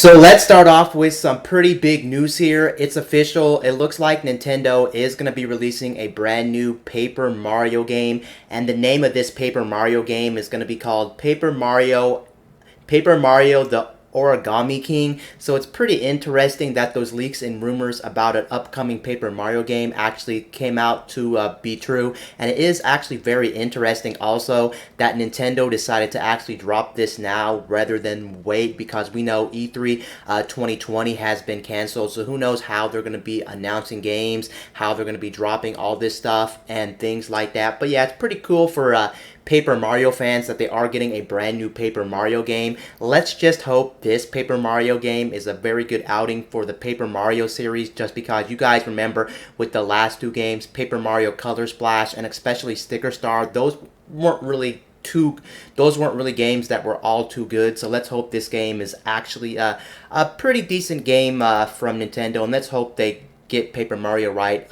So let's start off with some pretty big news here. It's official. It looks like Nintendo is going to be releasing a brand new Paper Mario game, and the name of this Paper Mario game is going to be called Paper Mario the Origami King. So it's pretty interesting that those leaks and rumors about an upcoming Paper Mario game actually came out to be true. And it is actually very interesting also that Nintendo decided to actually drop this now rather than wait, because we know E3 2020 has been canceled. So who knows how they're going to be announcing games, how they're going to be dropping all this stuff and things like that. But yeah, it's pretty cool for Paper Mario fans that they are getting a brand new Paper Mario game. Let's just hope this Paper Mario game is a very good outing for the Paper Mario series, just because you guys remember with the last two games, Paper Mario Color Splash and especially Sticker Star, weren't really those weren't really games that were all too good. So let's hope this game is actually a pretty decent game from Nintendo, and let's hope they get Paper Mario right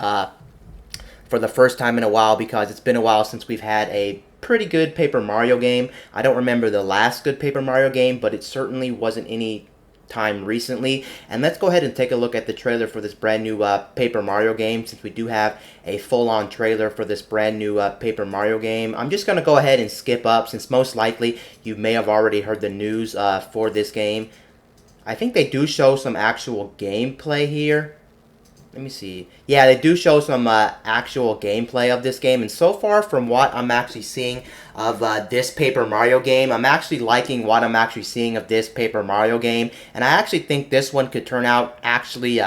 for the first time in a while, because it's been a while since we've had a pretty good Paper Mario game. I don't remember the last good Paper Mario game, but it certainly wasn't any time recently. And let's go ahead and take a look at the trailer for this brand new Paper Mario game, since we do have a full-on trailer for this brand new Paper Mario game. I'm just going to go ahead and skip up, since most likely you may have already heard the news for this game. I think they do show some actual gameplay here. Let me see. Yeah, they do show some actual gameplay of this game, and so far from what I'm actually seeing of this Paper Mario game, I'm actually liking what I'm actually seeing of this Paper Mario game, and I actually think this one could turn out actually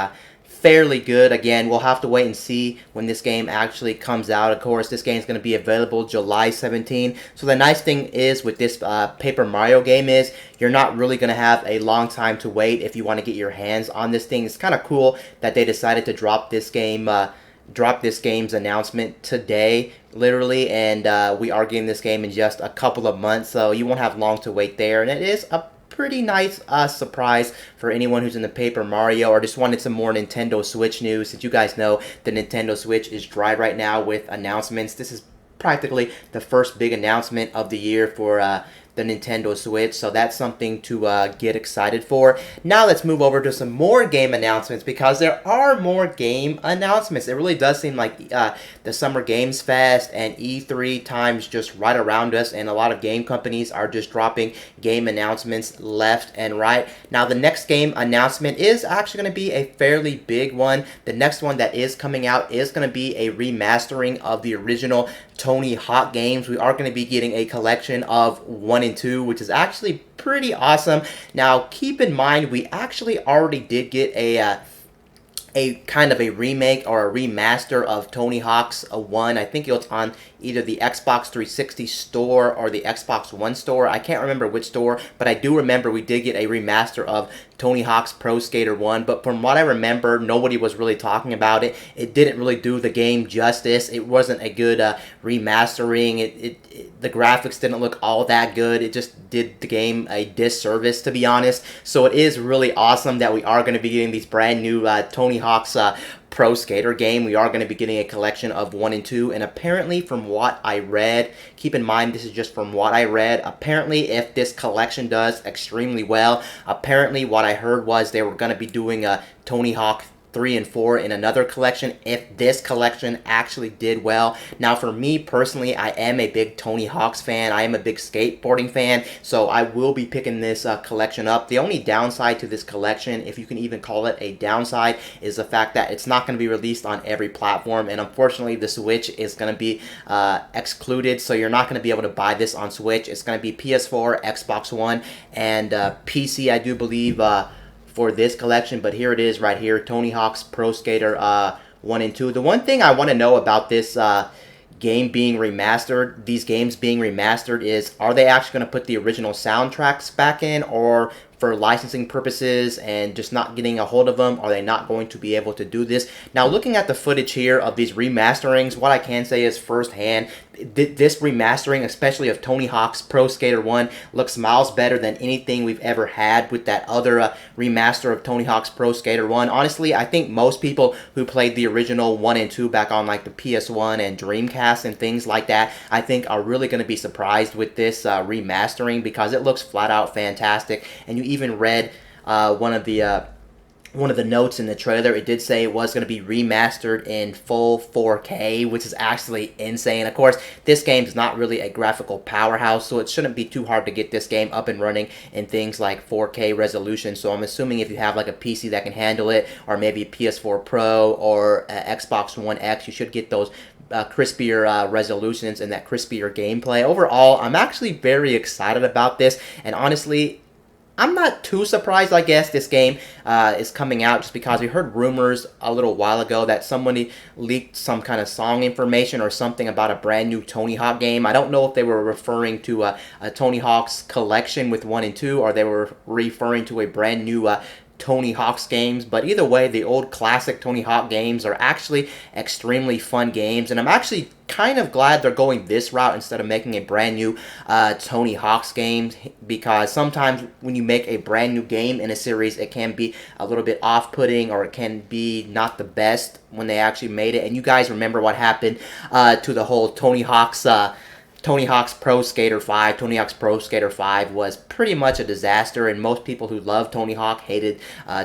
fairly good. Again, we'll have to wait and see when this game actually comes out. Of course, this game is going to be available July 17. So the nice thing is with this Paper Mario game is you're not really going to have a long time to wait if you want to get your hands on this thing. It's kind of cool that they decided to drop this game's announcement today, literally, and we are getting this game in just a couple of months, so you won't have long to wait there. And it is a pretty nice surprise for anyone who's in the Paper Mario or just wanted some more Nintendo Switch news. Since you guys know the Nintendo Switch is dry right now with announcements, this is practically the first big announcement of the year for the Nintendo Switch, so that's something to get excited for. Now let's move over to some more game announcements, because there are more game announcements. It really does seem like the Summer Games Fest and E3 times just right around us, and a lot of game companies are just dropping game announcements left and right. Now the next game announcement is actually going to be a fairly big one. The next one that is coming out is going to be a remastering of the original Tony Hawk games. We are going to be getting a collection of 1 and 2, which is actually pretty awesome. Now, keep in mind, we actually already did get a kind of a remake or a remaster of Tony Hawk's 1. I think it was on either the Xbox 360 store or the Xbox One store. I can't remember which store, but I do remember we did get a remaster of Tony Hawk's Pro Skater 1, but from what I remember, nobody was really talking about it. It didn't really do the game justice. It wasn't a good remastering. The graphics didn't look all that good. It just did the game a disservice, to be honest. So it is really awesome that we are going to be getting these brand new Tony Hawk's Pro Skater game. We are going to be getting a collection of 1 and 2, and apparently from what I read, keep in mind this is just from what I read, apparently if this collection does extremely well, apparently what I heard was they were going to be doing a Tony Hawk 3 and 4 in another collection if this collection actually did well. Now for me personally, I am a big Tony Hawk's fan. I am a big skateboarding fan, so I will be picking this collection up. The only downside to this collection, if you can even call it a downside, is the fact that it's not going to be released on every platform, and unfortunately the Switch is going to be excluded, so you're not going to be able to buy this on Switch. It's going to be PS4, Xbox One, and PC, I do believe, for this collection. But here it is right here, Tony Hawk's Pro Skater 1 and 2. The one thing I want to know about this game being remastered, these games being remastered, is are they actually going to put the original soundtracks back in, or for licensing purposes and just not getting a hold of them, are they not going to be able to do this? Now, looking at the footage here of these remasterings, what I can say is firsthand, this remastering, especially of Tony Hawk's Pro Skater 1, looks miles better than anything we've ever had with that other remaster of Tony Hawk's Pro Skater 1. Honestly, I think most people who played the original 1 and 2 back on like the PS1 and Dreamcast and things like that, I think are really going to be surprised with this remastering, because it looks flat out fantastic. And you even read one of the notes in the trailer, it did say it was going to be remastered in full 4K, which is actually insane. Of course, this game is not really a graphical powerhouse, so it shouldn't be too hard to get this game up and running in things like 4K resolution. So I'm assuming if you have like a PC that can handle it, or maybe a PS4 Pro or Xbox One X, you should get those crispier resolutions and that crispier gameplay. Overall, I'm actually very excited about this, and honestly, I'm not too surprised, I guess, this game is coming out, just because we heard rumors a little while ago that somebody leaked some kind of song information or something about a brand new Tony Hawk game. I don't know if they were referring to a Tony Hawk's collection with 1 and 2, or they were referring to a brand new Tony Hawk's games, but either way, the old classic Tony Hawk games are actually extremely fun games, and I'm actually kind of glad they're going this route instead of making a brand new Tony Hawk's game, because sometimes when you make a brand new game in a series, it can be a little bit off-putting, or it can be not the best when they actually made it. And you guys remember what happened to the whole Tony Hawk's Pro Skater 5. Tony Hawk's Pro Skater 5 was pretty much a disaster, and most people who love Tony Hawk hated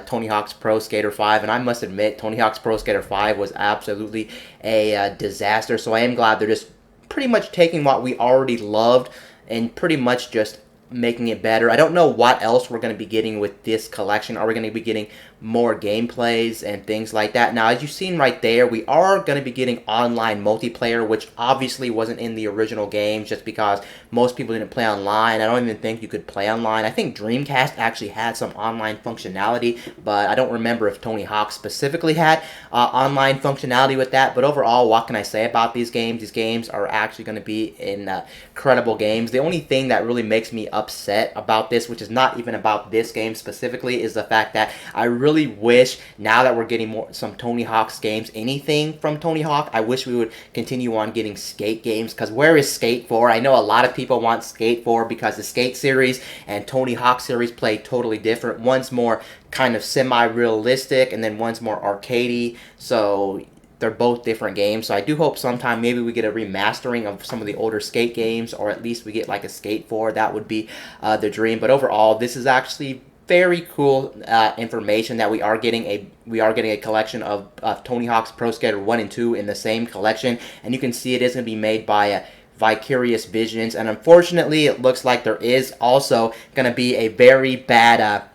Tony Hawk's Pro Skater 5, and I must admit, Tony Hawk's Pro Skater 5 was absolutely a disaster, so I am glad they're just pretty much taking what we already loved and pretty much just making it better. I don't know what else we're going to be getting with this collection. Are we going to be getting more gameplays and things like that? Now, as you've seen right there, we are going to be getting online multiplayer, which obviously wasn't in the original games, just because most people didn't play online. I don't even think you could play online. I think Dreamcast actually had some online functionality, but I don't remember if Tony Hawk specifically had online functionality with that. But overall, what can I say about these games? These games are actually going to be incredible games. The only thing that really makes me upset about this, which is not even about this game specifically, is the fact that I really wish, now that we're getting some Tony Hawk's games, anything from Tony Hawk, I wish we would continue on getting Skate games, because where is Skate 4? I know a lot of people want Skate 4 because the Skate series and Tony Hawk series play totally different. One's more kind of semi-realistic, and then one's more arcadey, so they're both different games. So I do hope sometime maybe we get a remastering of some of the older Skate games, or at least we get like a Skate 4. That would be the dream. But overall, this is actually very cool information that we are getting a collection of Tony Hawk's Pro Skater 1 and 2 in the same collection, and you can see it is going to be made by Vicarious Visions, and unfortunately it looks like there is also going to be a very bad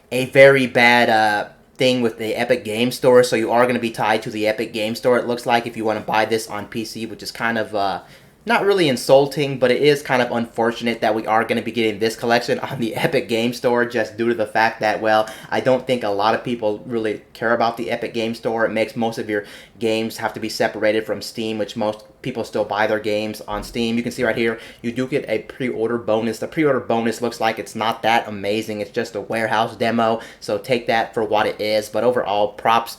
thing with the Epic Game Store, so you are going to be tied to the Epic Game Store, it looks like, if you want to buy this on PC, which is kind of not really insulting, but it is kind of unfortunate that we are going to be getting this collection on the Epic Game Store, just due to the fact that, well, I don't think a lot of people really care about the Epic Game Store. It makes most of your games have to be separated from Steam, which most people still buy their games on Steam. You can see right here, you do get a pre-order bonus. The pre-order bonus looks like it's not that amazing. It's just a warehouse demo, so take that for what it is. But overall, props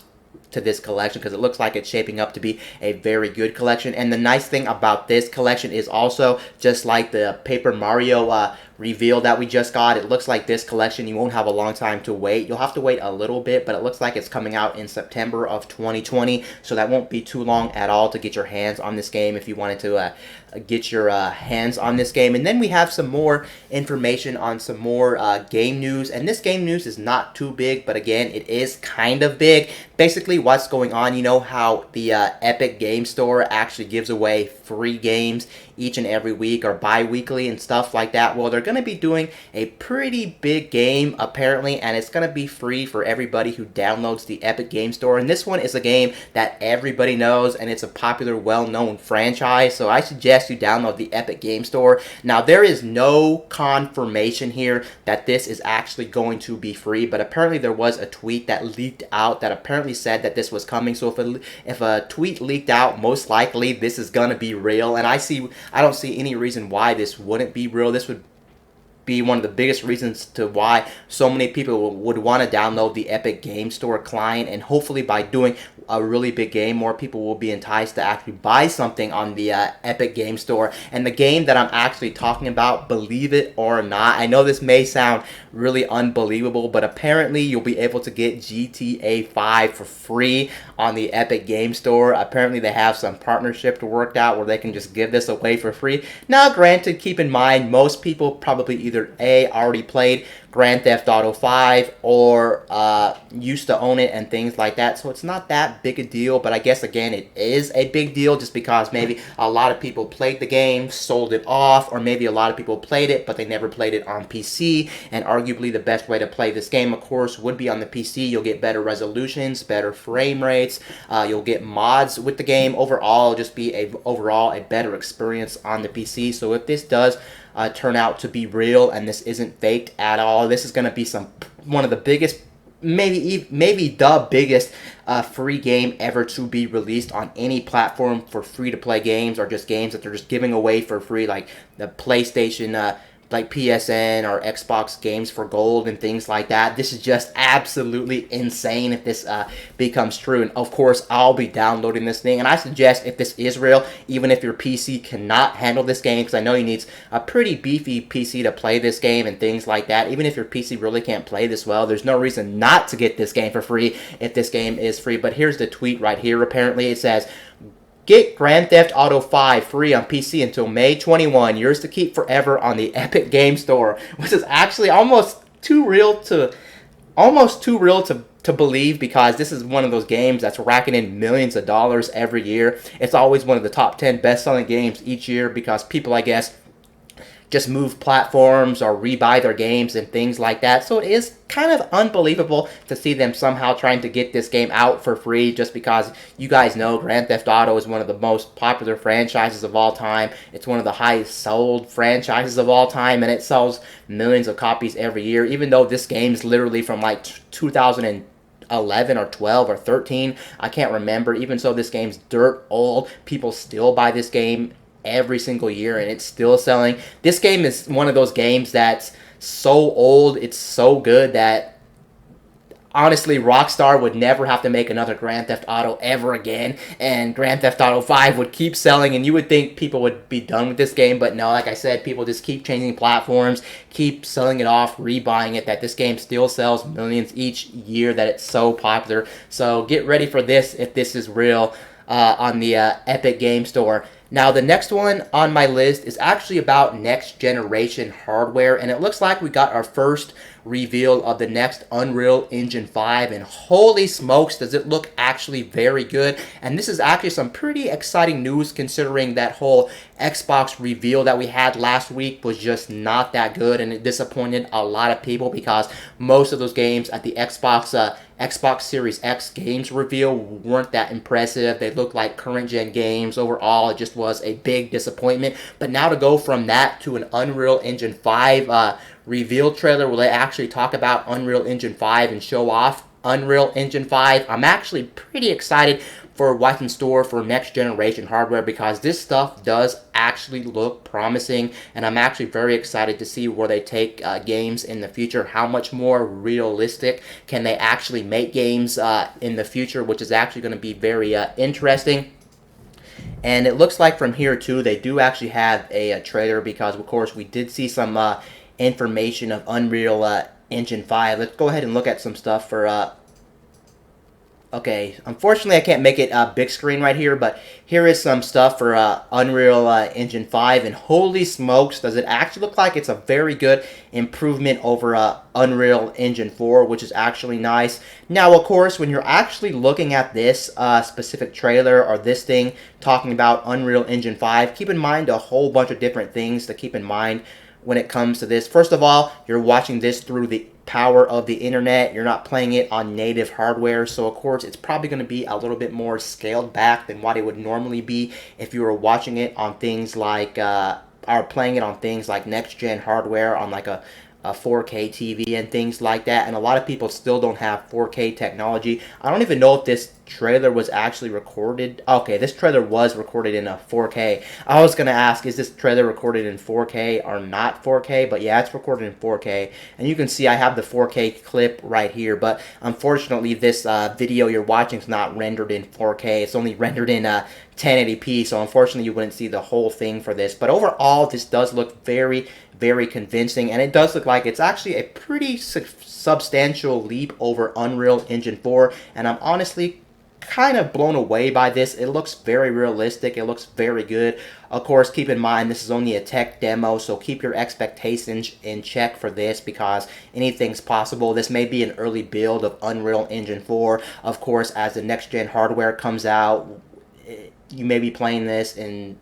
to this collection, because it looks like it's shaping up to be a very good collection. And the nice thing about this collection is also, just like the Paper Mario reveal that we just got, it looks like this collection, you won't have a long time to wait. You'll have to wait a little bit, but it looks like it's coming out in September of 2020, so that won't be too long at all to get your hands on this game if you wanted to get your hands on this game. And then we have some more information on some more game news, and this game news is not too big, but again, it is kind of big. Basically, what's going on, you know how the Epic Game Store actually gives away free games each and every week, or bi-weekly and stuff like that? Well, they're going to be doing a pretty big game apparently, and it's going to be free for everybody who downloads the Epic Game Store. And this one is a game that everybody knows, and it's a popular, well-known franchise, so I suggest you download the Epic Game Store. Now, there is no confirmation here that this is actually going to be free, but apparently there was a tweet that leaked out that apparently said that this was coming. So if a tweet leaked out, most likely this is going to be real, and I don't see any reason why this wouldn't be real. This would be one of the biggest reasons to why so many people would want to download the Epic Game Store client, and hopefully by doing a really big game, more people will be enticed to actually buy something on the Epic Game Store. And the game that I'm actually talking about, believe it or not, I know this may sound really unbelievable, but apparently you'll be able to get GTA 5 for free on the Epic Game Store. Apparently they have some partnership to work out where they can just give this away for free. Now, granted, keep in mind, most people probably either either A, already played Grand Theft Auto 5 or used to own it and things like that. So it's not that big a deal, but I guess again it is a big deal just because maybe a lot of people played the game, sold it off, or maybe a lot of people played it but they never played it on PC. And arguably the best way to play this game, of course, would be on the PC. You'll get better resolutions, better frame rates, you'll get mods with the game. Overall, just be a better experience on the PC. So if this does turn out to be real and this isn't faked at all, this is going to be one of the biggest, maybe the biggest free game ever to be released on any platform for free-to-play games, or just games that they're just giving away for free, like the PlayStation, like PSN or Xbox games for gold and things like that. This is just absolutely insane if this becomes true. And of course, I'll be downloading this thing. And I suggest, if this is real, even if your PC cannot handle this game, because I know you need a pretty beefy PC to play this game and things like that. Even if your PC really can't play this well, there's no reason not to get this game for free if this game is free. But here's the tweet right here. Apparently it says, "Get Grand Theft Auto 5 free on PC until May 21, yours to keep forever on the Epic Game Store," which is actually almost too real to believe, because this is one of those games that's racking in millions of dollars every year. It's always one of the top 10 best-selling games each year because people, I guess, just move platforms or rebuy their games and things like that. So it is kind of unbelievable to see them somehow trying to get this game out for free, just because you guys know Grand Theft Auto is one of the most popular franchises of all time. It's one of the highest sold franchises of all time, and it sells millions of copies every year, even though this game's literally from like 2011 or 12 or 13. I can't remember. Even so, this game's dirt old. People still buy this game every single year, and it's still selling. This game is one of those games that's so old, it's so good that honestly Rockstar would never have to make another Grand Theft Auto ever again, and Grand Theft Auto 5 would keep selling, and you would think people would be done with this game, but no, like I said, people just keep changing platforms, keep selling it off, rebuying it, that this game still sells millions each year, that it's so popular. So get ready for this if this is real on the Epic Game Store. Now, the next one on my list is actually about next generation hardware, and it looks like we got our first reveal of the next Unreal Engine 5, and holy smokes, does it look actually very good. And this is actually some pretty exciting news, considering that whole Xbox reveal that we had last week was just not that good, and it disappointed a lot of people because most of those games at the Xbox Series X games reveal weren't that impressive. They looked like current gen games. Overall, it just was a big disappointment. But now to go from that to an Unreal Engine 5 reveal trailer where they actually talk about Unreal Engine 5 and show off Unreal Engine 5, I'm actually pretty excited for what's in store for next generation hardware, because this stuff does actually look promising, and I'm actually very excited to see where they take games in the future. How much more realistic can they actually make games in the future, which is actually going to be very interesting. And it looks like from here too, they do actually have a trailer, because of course we did see some information of Unreal Engine 5. Let's go ahead and look at some stuff for okay, unfortunately I can't make it big screen right here, but here is some stuff for Unreal Engine 5, and holy smokes, does it actually look like it's a very good improvement over Unreal Engine 4, which is actually nice. Now, of course, when you're actually looking at this specific trailer, or this thing talking about Unreal Engine 5, keep in mind a whole bunch of different things to keep in mind when it comes to this. First of all, you're watching this through the power of the internet. You're not playing it on native hardware, so of course it's probably going to be a little bit more scaled back than what it would normally be if you were watching it on things like or playing it on things like next gen hardware on like a 4K TV and things like that. And a lot of people still don't have 4K technology. I don't even know if this trailer was actually recorded. Okay, this trailer was recorded in a 4K. I was going to ask, is this trailer recorded in 4K or not 4K? But yeah, it's recorded in 4K. And you can see I have the 4K clip right here. But unfortunately, this video you're watching is not rendered in 4K. It's only rendered in 1080p. So unfortunately, you wouldn't see the whole thing for this. But overall, this does look very, very convincing. And it does look like it's actually a pretty substantial leap over Unreal Engine 4. And I'm honestly kind of blown away by this. It looks very realistic. It looks very good. Of course, keep in mind this is only a tech demo, so keep your expectations in check for this because anything's possible. This may be an early build of Unreal Engine 4. Of course, as the next-gen hardware comes out, you may be playing this in,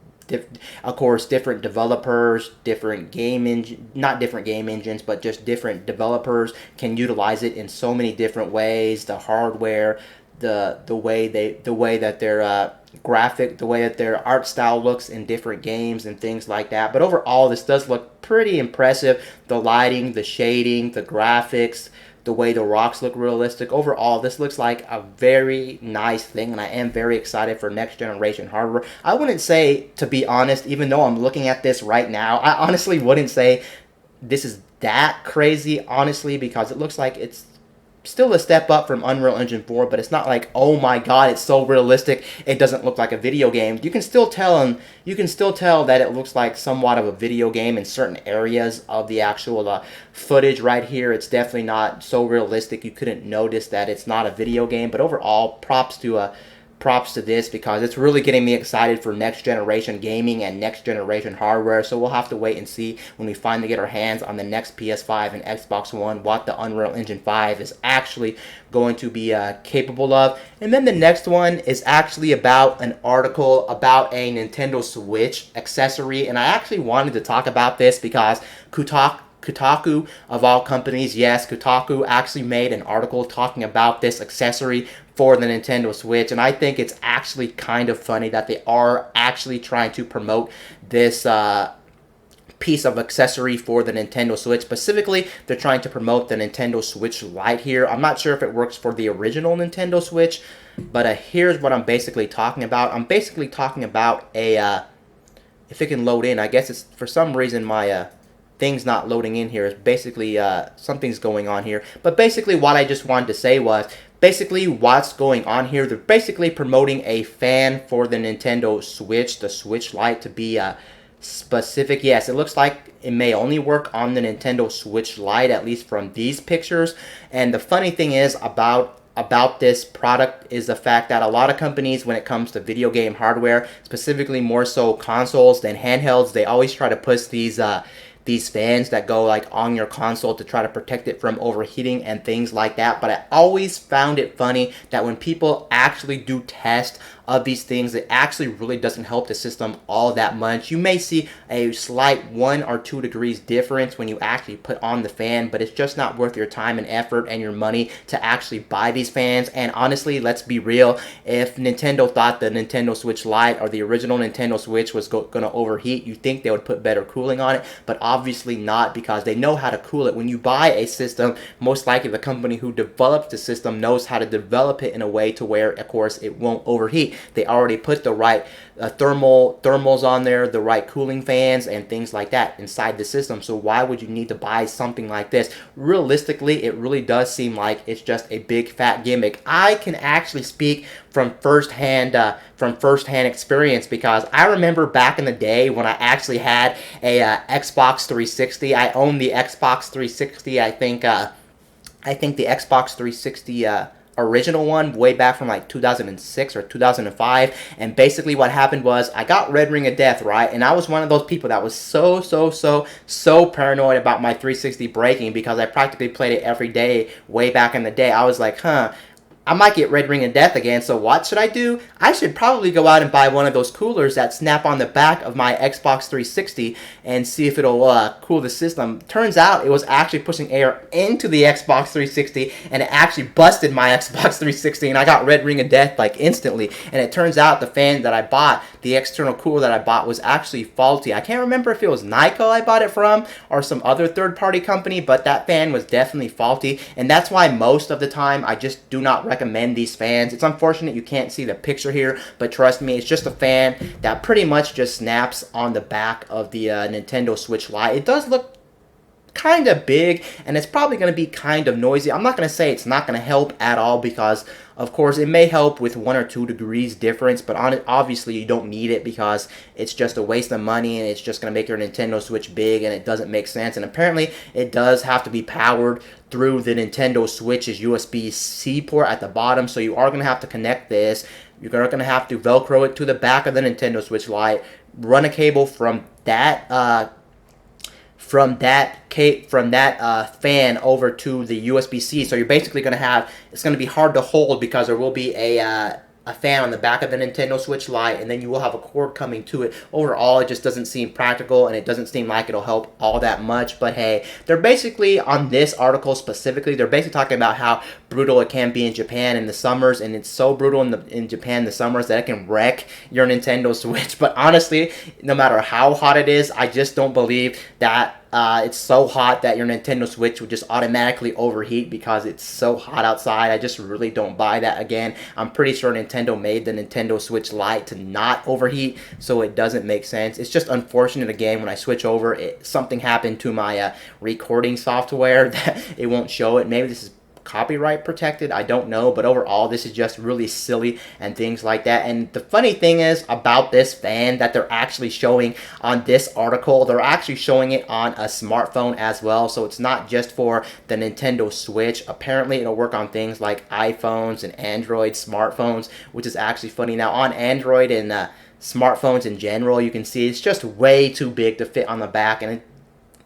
of course, different developers, different game engine, not different game engines, but just different developers can utilize it in so many different ways. The hardware, the way that their graphic, the way that their art style looks in different games and things like that. But overall, this does look pretty impressive. The lighting, the shading, the graphics, the way the rocks look realistic. Overall, this looks like a very nice thing, and I am very excited for next generation hardware. I wouldn't say, to be honest, even though I'm looking at this right now, I honestly wouldn't say this is that crazy, honestly, because it looks like it's still a step up from Unreal Engine 4, but it's not like, oh my god, it's so realistic, it doesn't look like a video game. You can still tell that it looks like somewhat of a video game in certain areas of the actual footage right here. It's definitely not so realistic you couldn't notice that it's not a video game, but overall, props to this because it's really getting me excited for next generation gaming and next generation hardware. So we'll have to wait and see when we finally get our hands on the next PS5 and Xbox One what the Unreal Engine 5 is actually going to be capable of. And then the next one is actually about an article about a Nintendo Switch accessory, and I actually wanted to talk about this because Kotaku, of all companies, yes, Kotaku actually made an article talking about this accessory for the Nintendo Switch, and I think it's actually kind of funny that they are actually trying to promote this piece of accessory for the Nintendo Switch. Specifically, they're trying to promote the Nintendo Switch Lite here. I'm not sure if it works for the original Nintendo Switch, but here's what I'm basically talking about. I'm basically talking about a, if it can load in, I guess it's, for some reason, my thing's not loading in here. It's basically, something's going on here. But basically, what I just wanted to say was, basically, what's going on here, they're basically promoting a fan for the Nintendo Switch, the Switch Lite, to be specific. Yes, it looks like it may only work on the Nintendo Switch Lite, at least from these pictures. And the funny thing is about this product is the fact that a lot of companies, when it comes to video game hardware, specifically more so consoles than handhelds, they always try to push these fans that go like on your console to try to protect it from overheating and things like that. But I always found it funny that when people actually do test of these things, it actually really doesn't help the system all that much. You may see a slight 1 or 2 degrees difference when you actually put on the fan, but it's just not worth your time and effort and your money to actually buy these fans. And honestly, let's be real, if Nintendo thought the Nintendo Switch Lite or the original Nintendo Switch was going to overheat, you think they would put better cooling on it, but obviously not, because they know how to cool it. When you buy a system, most likely the company who develops the system knows how to develop it in a way to where, of course, it won't overheat. They already put the right thermals on there, the right cooling fans and things like that inside the system. So why would you need to buy something like this? Realistically, it really does seem like it's just a big fat gimmick. I can actually speak from firsthand experience, because I remember back in the day when I actually had a Xbox 360. I owned the Xbox 360. I think the Xbox 360 original one way back from like 2006 or 2005, and basically what happened was I got Red Ring of Death, right? And I was one of those people that was so paranoid about my 360 breaking, because I practically played it every day way back in the day. I was like, I might get Red Ring of Death again, so what should I do? I should probably go out and buy one of those coolers that snap on the back of my Xbox 360 and see if it'll cool the system. Turns out it was actually pushing air into the Xbox 360, and it actually busted my Xbox 360, and I got Red Ring of Death like instantly. And it turns out the fan that I bought, the external cooler that I bought, was actually faulty. I can't remember if it was Nyko I bought it from or some other third-party company, but that fan was definitely faulty, and that's why most of the time I just do not recommend these fans. It's unfortunate you can't see the picture here, but trust me, it's just a fan that pretty much just snaps on the back of the Nintendo Switch Lite. It does look kind of big, and it's probably going to be kind of noisy. I'm not going to say it's not going to help at all, because of course it may help with 1 or 2 degrees difference, but on it, obviously you don't need it, because it's just a waste of money and it's just going to make your Nintendo Switch big, and it doesn't make sense. And apparently it does have to be powered through the Nintendo Switch's USB-C port at the bottom, so you are going to have to connect this. You're going to have to Velcro it to the back of the Nintendo Switch Lite, run a cable from that fan over to the USB-C. So you're basically going to have, it's going to be hard to hold, because there will be a fan on the back of the Nintendo Switch Lite, and then you will have a cord coming to it. Overall, it just doesn't seem practical, and it doesn't seem like it'll help all that much. But hey, they're basically, on this article specifically, they're basically talking about how brutal it can be in Japan in the summers, and it's so brutal in Japan in the summers that it can wreck your Nintendo Switch. But honestly, no matter how hot it is, I just don't believe that it's so hot that your Nintendo Switch would just automatically overheat because it's so hot outside. I just really don't buy that. Again, I'm pretty sure Nintendo made the Nintendo Switch Lite to not overheat, so it doesn't make sense. It's just unfortunate, again, when I switch over, something happened to my recording software that it won't show it. Maybe this is copyright protected, I don't know, but overall this is just really silly and things like that. And the funny thing is about this fan that they're actually showing on this article, they're actually showing it on a smartphone as well, so it's not just for the Nintendo Switch. Apparently it'll work on things like iPhones and Android smartphones, which is actually funny. Now on Android and smartphones in general, you can see it's just way too big to fit on the back, and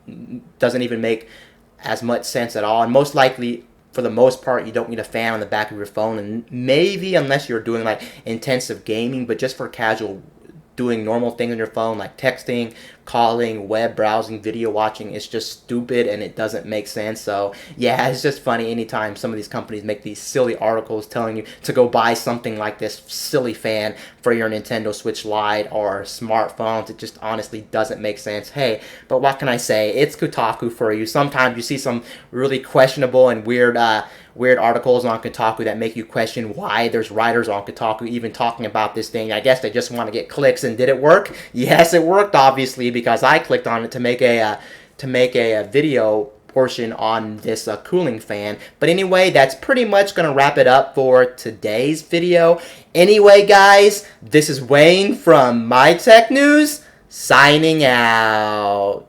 it doesn't even make as much sense at all. And most likely, for the most part, you don't need a fan on the back of your phone, and maybe unless you're doing like intensive gaming, but just for casual doing normal things on your phone like texting, calling, web browsing, video watching, it's just stupid and it doesn't make sense. So yeah, it's just funny anytime some of these companies make these silly articles telling you to go buy something like this silly fan for your Nintendo Switch Lite or smartphones. It just honestly doesn't make sense. Hey, but what can I say? It's Kotaku for you. Sometimes you see some really questionable and weird articles on Kotaku that make you question why there's writers on Kotaku even talking about this thing. I guess they just want to get clicks. And did it work? Yes, it worked, obviously, because I clicked on it to make a video portion on this cooling fan. But anyway, that's pretty much going to wrap it up for today's video. Anyway, guys, this is Wayne from My Tech News, signing out.